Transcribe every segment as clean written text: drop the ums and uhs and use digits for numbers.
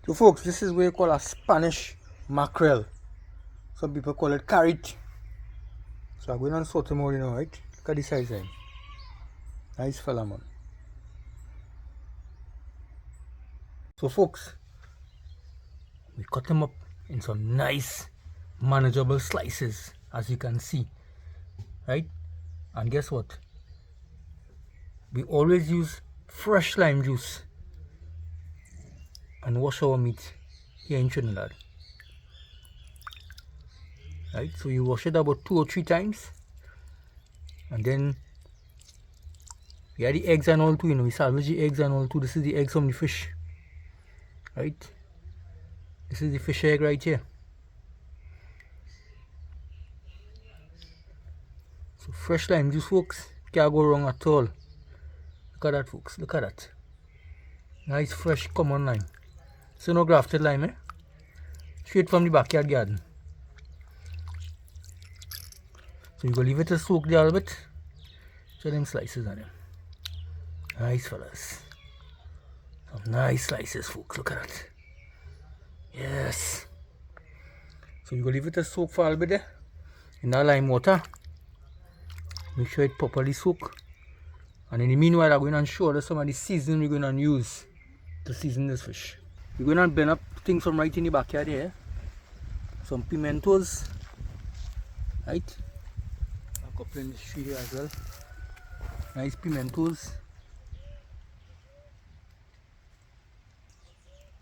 So folks, this is what you call a Spanish mackerel. Some people call it carite. So I'm going to sort him out, you know, right? Look at the size of him. Nice fella, man. So folks, we cut them up in some nice manageable slices, as you can see, right? And guess what? We always use fresh lime juice and wash our meat here in Trinidad, right? So you wash it about 2 or 3 times, and then we add the eggs and all too, you know, we salvage the eggs and all too. This is the eggs from the fish, right? This is the fish egg right here. So fresh lime juice, folks, can't go wrong at all. Look at that, folks, look at that. Nice fresh common lime. So no grafted lime, eh? Straight from the backyard garden. So you go leave it to soak there a little bit. Show them slices on them. Nice fellas. Some nice slices, folks. Look at that. Yes. So you go leave it to soak for a little bit there in that lime water. Make sure it properly soak. And in the meanwhile, I'm going to show you some of the seasoning we're going to use to season this fish. We're going to blend up things from right in the backyard here. Some pimentos, right? A couple in the tree here as well. Nice pimentos.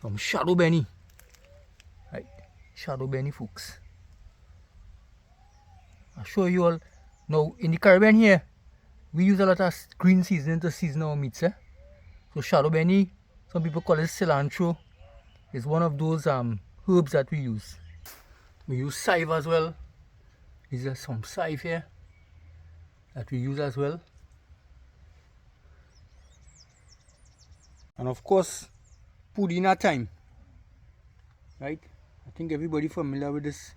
Some shadow benny, right? Shadow benny, folks. I'll show you all. Now in the Caribbean here, we use a lot of green seasoning to season our meats. So shadow benny, some people call it cilantro, is one of those herbs that we use. We use chive as well. These are some chive here that we use as well. And of course, pudina thyme, right? I think everybody familiar with this.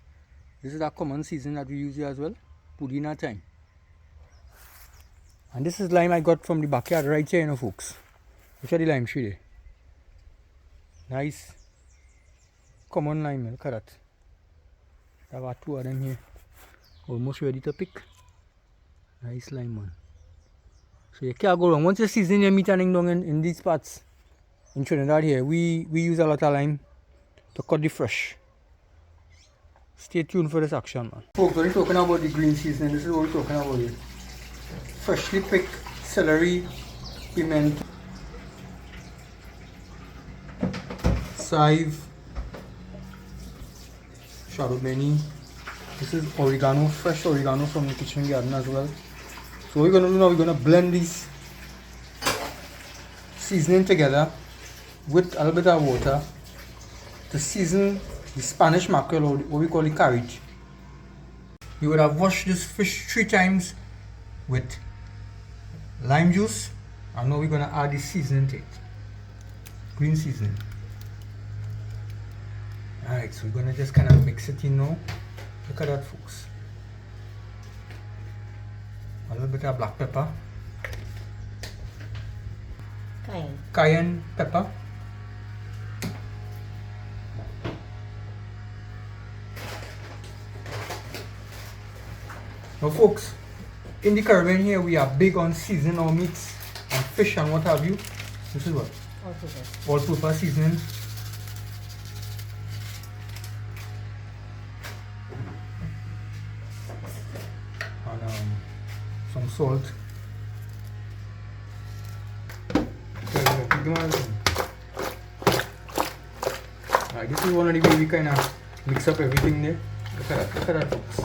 This is a common season that we use here as well, pudina thyme. And this is lime I got from the backyard right here, you know, folks. Look at the lime tree there. Nice common lime, look at that. There are 2 of them here, almost ready to pick. Nice lime, man. So you can't go wrong. Once you season your meat and down in these parts in Trinidad here, we use a lot of lime to cut the fresh. Stay tuned for this action, man. Folks, when we're talking about the green seasoning, this is what we're talking about here. Freshly picked celery, pimento, chive, shadow benny. This is oregano, fresh oregano from the kitchen garden as well. So what we're going to do now, we're going to blend these seasoning together with a little bit of water to season the Spanish mackerel, or what we call the carite. You would have washed this fish 3 times with lime juice, and now we're going to add the seasoning to it. Green seasoning. Alright, so we're going to just kind of mix it in now. Look at that, folks. A little bit of black pepper. Cayenne pepper. Now folks, in the Caribbean here, we are big on seasoning our meats and fish and what have you. This is what? All-purpose seasoning. And some salt. Alright, this is one of the way we kind of mix up everything there. Look at that, folks.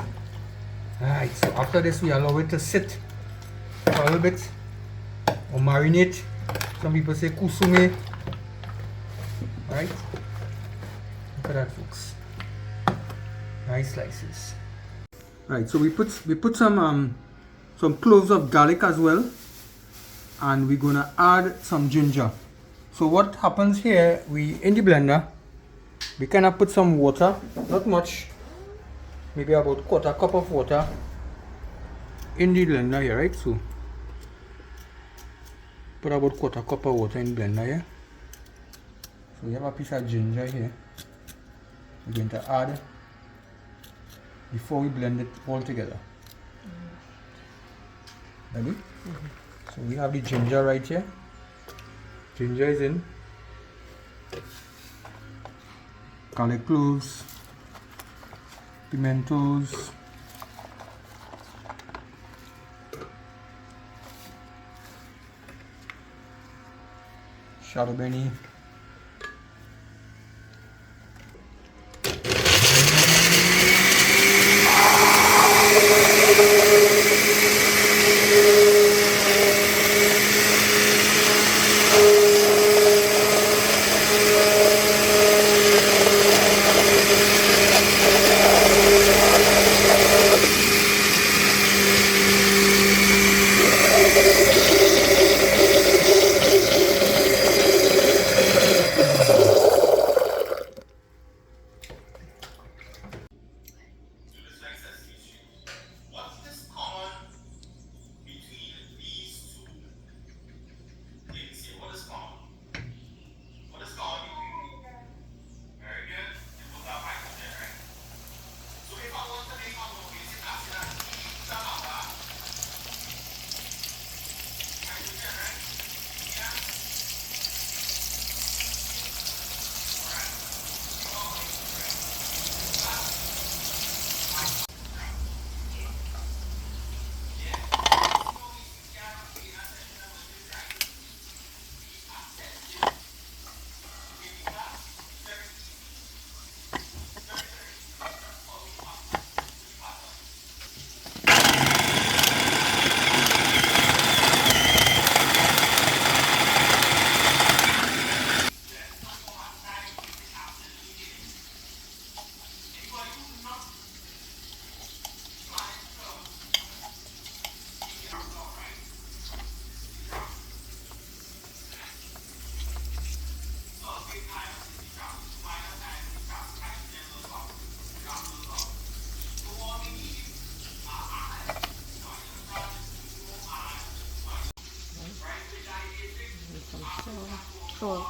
Alright, so after this we allow it to sit for a little bit, or marinate. Some people say kusume. Alright, look at that, folks. Nice slices. Alright, so we put some cloves of garlic as well, and we're gonna add some ginger. So what happens here, in the blender, we kind of put some water, not much, maybe about 1/4 cup of water in the blender here, right? So put about 1/4 cup of water in the blender here. So we have a piece of ginger here. We're going to add before we blend it all together. Ready? So we have the ginger right here. Ginger is in. Garlic cloves, pimentos, shadow benny, Salt.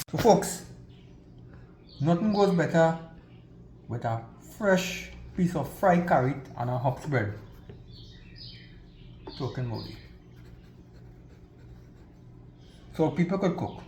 So folks, nothing goes better with a fresh piece of fried carrot and a hops bread. Talking moly. So people could cook.